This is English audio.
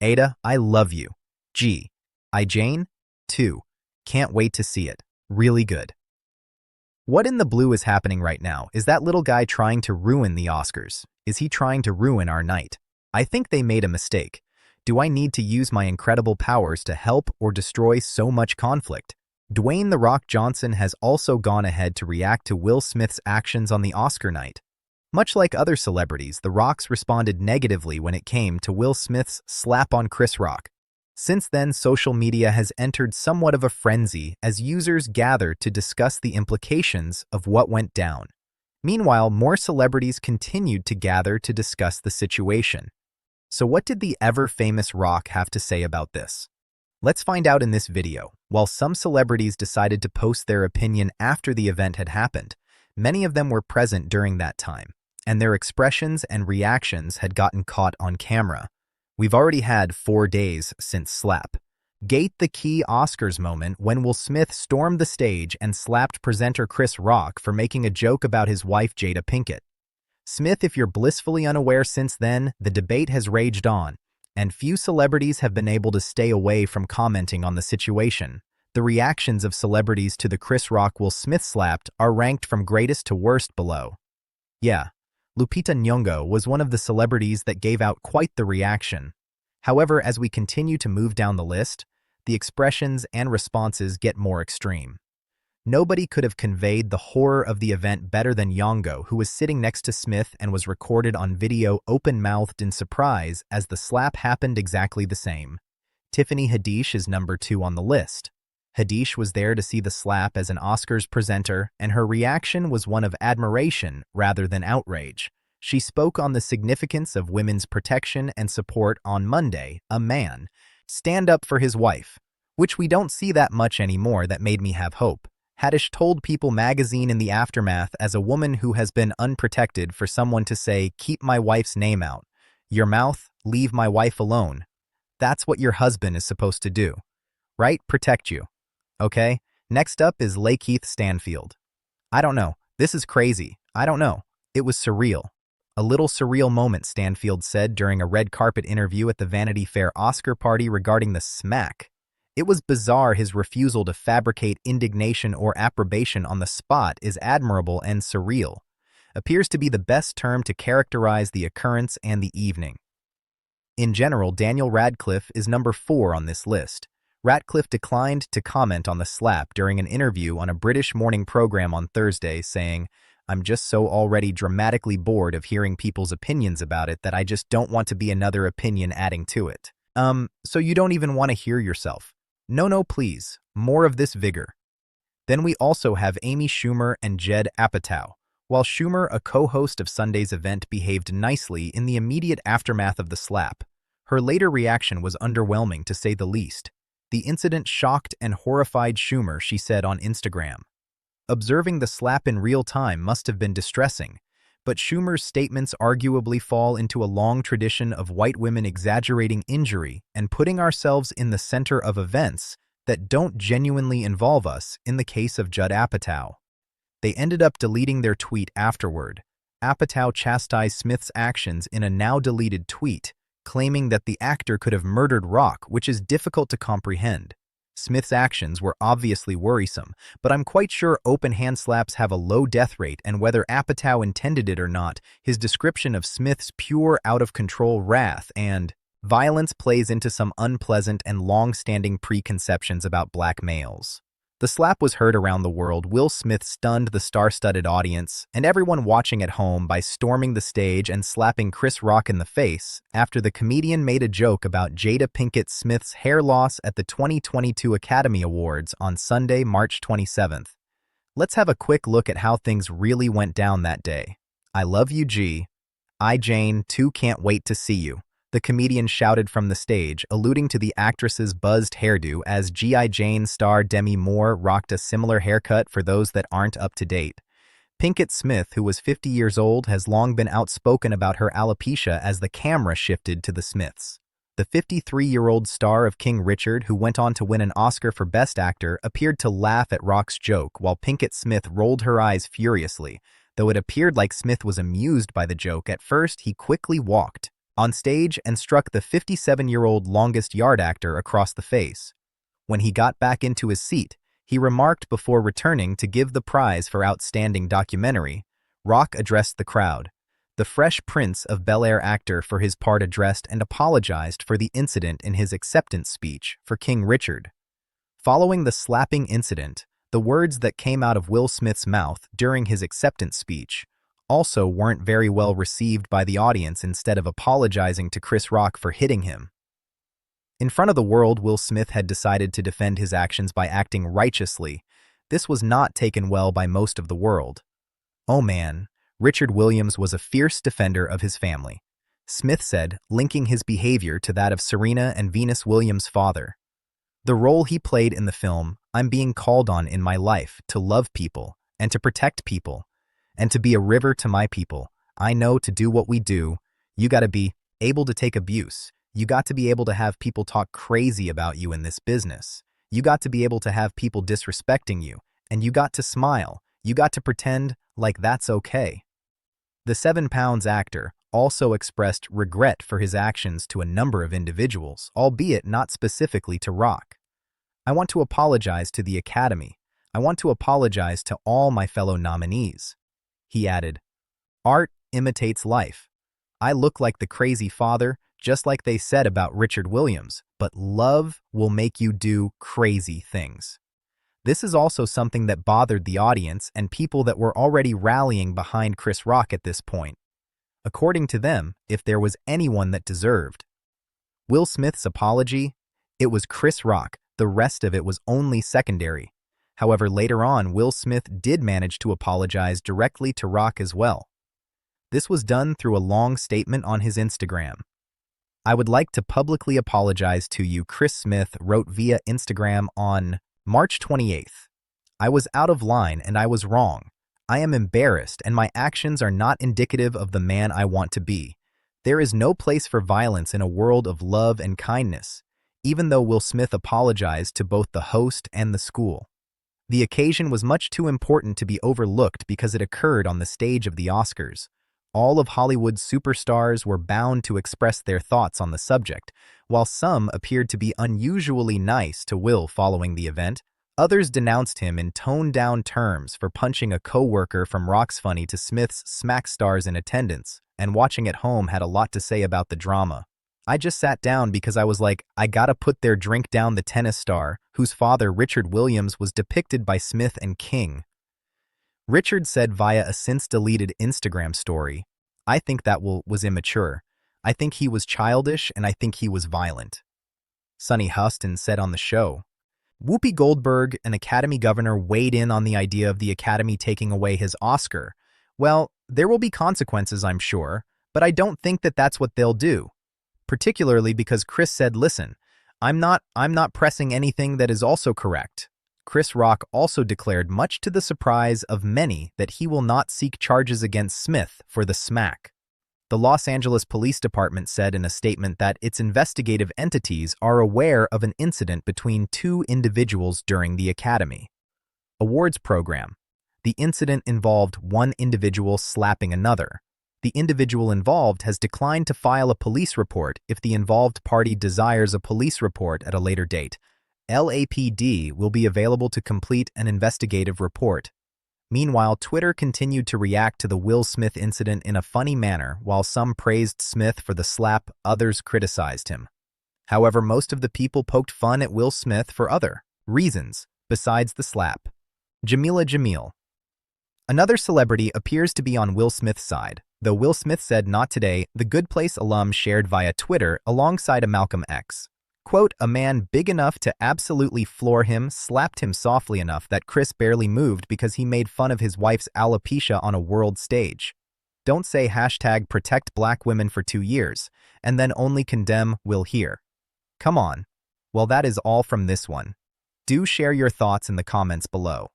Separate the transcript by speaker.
Speaker 1: Ada, I love you. G. I Jane? 2. Can't wait to see it. Really good. What in the blue is happening right now? Is that little guy trying to ruin the Oscars? Is he trying to ruin our night? I think they made a mistake. Do I need to use my incredible powers to help or destroy so much conflict? Dwayne "The Rock" Johnson has also gone ahead to react to Will Smith's actions on the Oscar night. Much like other celebrities, The Rock's responded negatively when it came to Will Smith's slap on Chris Rock. Since then, social media has entered somewhat of a frenzy as users gather to discuss the implications of what went down. Meanwhile, more celebrities continued to gather to discuss the situation. So what did the ever-famous Rock have to say about this? Let's find out in this video. While some celebrities decided to post their opinion after the event had happened, many of them were present during that time, and their expressions and reactions had gotten caught on camera. We've already had 4 days since Slap. Gate the key Oscars moment when Will Smith stormed the stage and slapped presenter Chris Rock for making a joke about his wife Jada Pinkett Smith. If you're blissfully unaware, since then, the debate has raged on, and few celebrities have been able to stay away from commenting on the situation. The reactions of celebrities to the Chris Rock Will Smith slapped are ranked from greatest to worst below. Yeah, Lupita Nyong'o was one of the celebrities that gave out quite the reaction. However, as we continue to move down the list, the expressions and responses get more extreme. Nobody could have conveyed the horror of the event better than Nyong'o, who was sitting next to Smith and was recorded on video open-mouthed in surprise as the slap happened exactly the same. Tiffany Haddish is number 2 on the list. Haddish was there to see the slap as an Oscars presenter, and her reaction was one of admiration rather than outrage. She spoke on the significance of women's protection and support on Monday. A man stand up for his wife, which we don't see that much anymore. That made me have hope. Haddish told People magazine in the aftermath, as a woman who has been unprotected, for someone to say, "Keep my wife's name out your mouth, leave my wife alone. That's what your husband is supposed to do. Right? Protect you. Okay?" Next up is Lakeith Stanfield. "I don't know. This is crazy. I don't know. It was surreal. A little surreal moment," Stanfield said during a red carpet interview at the Vanity Fair Oscar party regarding the smack. It was bizarre. His refusal to fabricate indignation or approbation on the spot is admirable, and surreal appears to be the best term to characterize the occurrence and the evening. In general, Daniel Radcliffe is number 4 on this list. Radcliffe declined to comment on the slap during an interview on a British morning program on Thursday, saying, "I'm just so already dramatically bored of hearing people's opinions about it that I just don't want to be another opinion adding to it." So you don't even want to hear yourself? No, please. More of this vigor. Then we also have Amy Schumer and Judd Apatow. While Schumer, a co-host of Sunday's event, behaved nicely in the immediate aftermath of the slap, her later reaction was underwhelming, to say the least. The incident shocked and horrified Schumer, she said on Instagram. Observing the slap in real time must have been distressing, but Schumer's statements arguably fall into a long tradition of white women exaggerating injury and putting ourselves in the center of events that don't genuinely involve us. In the case of Judd Apatow, they ended up deleting their tweet afterward. Apatow chastised Smith's actions in a now-deleted tweet, claiming that the actor could have murdered Rock, which is difficult to comprehend. Smith's actions were obviously worrisome, but I'm quite sure open hand slaps have a low death rate, and whether Apatow intended it or not, his description of Smith's pure out-of-control wrath and violence plays into some unpleasant and long-standing preconceptions about black males. The slap was heard around the world. Will Smith stunned the star-studded audience and everyone watching at home by storming the stage and slapping Chris Rock in the face after the comedian made a joke about Jada Pinkett Smith's hair loss at the 2022 Academy Awards on Sunday, March 27th. Let's have a quick look at how things really went down that day. "I love you, G. I Jane, too can't wait to see you," the comedian shouted from the stage, alluding to the actress's buzzed hairdo, as G.I. Jane star Demi Moore rocked a similar haircut. For those that aren't up to date, Pinkett Smith, who was 50 years old, has long been outspoken about her alopecia as the camera shifted to the Smiths. The 53-year-old star of King Richard, who went on to win an Oscar for Best Actor, appeared to laugh at Rock's joke, while Pinkett Smith rolled her eyes furiously. Though it appeared like Smith was amused by the joke at first, he quickly walked on stage and struck the 57-year-old longest-yard actor across the face. When he got back into his seat, he remarked before returning to give the prize for Outstanding Documentary. Rock addressed the crowd. The Fresh Prince of Bel-Air actor for his part addressed and apologized for the incident in his acceptance speech for King Richard. Following the slapping incident, the words that came out of Will Smith's mouth during his acceptance speech also weren't very well received by the audience. Instead of apologizing to Chris Rock for hitting him in front of the world, Will Smith had decided to defend his actions by acting righteously. This was not taken well by most of the world. "Oh man, Richard Williams was a fierce defender of his family," Smith said, linking his behavior to that of Serena and Venus Williams' father. "The role he played in the film, I'm being called on in my life to love people and to protect people and to be a river to my people. I know to do what we do, you gotta be able to take abuse. You got to be able to have people talk crazy about you in this business. You got to be able to have people disrespecting you, and you got to smile. You got to pretend like that's okay." The 7 Pounds actor also expressed regret for his actions to a number of individuals, albeit not specifically to Rock. "I want to apologize to the Academy. I want to apologize to all my fellow nominees." He added, "Art imitates life. I look like the crazy father, just like they said about Richard Williams, but love will make you do crazy things." This is also something that bothered the audience and people that were already rallying behind Chris Rock at this point. According to them, if there was anyone that deserved Will Smith's apology, it was Chris Rock. The rest of it was only secondary. However, later on, Will Smith did manage to apologize directly to Rock as well. This was done through a long statement on his Instagram. "I would like to publicly apologize to you," Chris Smith wrote via Instagram on March 28th. "I was out of line and I was wrong. I am embarrassed and my actions are not indicative of the man I want to be. There is no place for violence in a world of love and kindness." Even though Will Smith apologized to both the host and the school, the occasion was much too important to be overlooked because it occurred on the stage of the Oscars. All of Hollywood's superstars were bound to express their thoughts on the subject. While some appeared to be unusually nice to Will following the event, others denounced him in toned-down terms for punching a co-worker. From Rock's funny to Smith's smack stars in attendance and watching at home had a lot to say about the drama. "I just sat down because I was like, I gotta put their drink down." The tennis star, whose father Richard Williams was depicted by Smith and King, Richard said via a since-deleted Instagram story, "I think that was immature. I think he was childish and I think he was violent." Sonny Huston said on the show, Whoopi Goldberg, an Academy governor, weighed in on the idea of the Academy taking away his Oscar. "Well, there will be consequences, I'm sure, but I don't think that that's what they'll do. Particularly because Chris said, listen, I'm not pressing anything that is also correct." Chris Rock also declared, much to the surprise of many, that he will not seek charges against Smith for the smack. The Los Angeles Police Department said in a statement that its investigative entities are aware of an incident between two individuals during the Academy Awards program. The incident involved one individual slapping another. The individual involved has declined to file a police report if the involved party desires a police report at a later date. LAPD will be available to complete an investigative report. Meanwhile, Twitter continued to react to the Will Smith incident in a funny manner. While some praised Smith for the slap, others criticized him. However, most of the people poked fun at Will Smith for other reasons besides the slap. Jamila Jamil. Another celebrity appears to be on Will Smith's side, though Will Smith said not today. The Good Place alum shared via Twitter alongside a Malcolm X. Quote, "A man big enough to absolutely floor him slapped him softly enough that Chris barely moved because he made fun of his wife's alopecia on a world stage. Don't say hashtag protect black women for 2 years, and then only condemn Will here. Come on." Well, that is all from this one. Do share your thoughts in the comments below.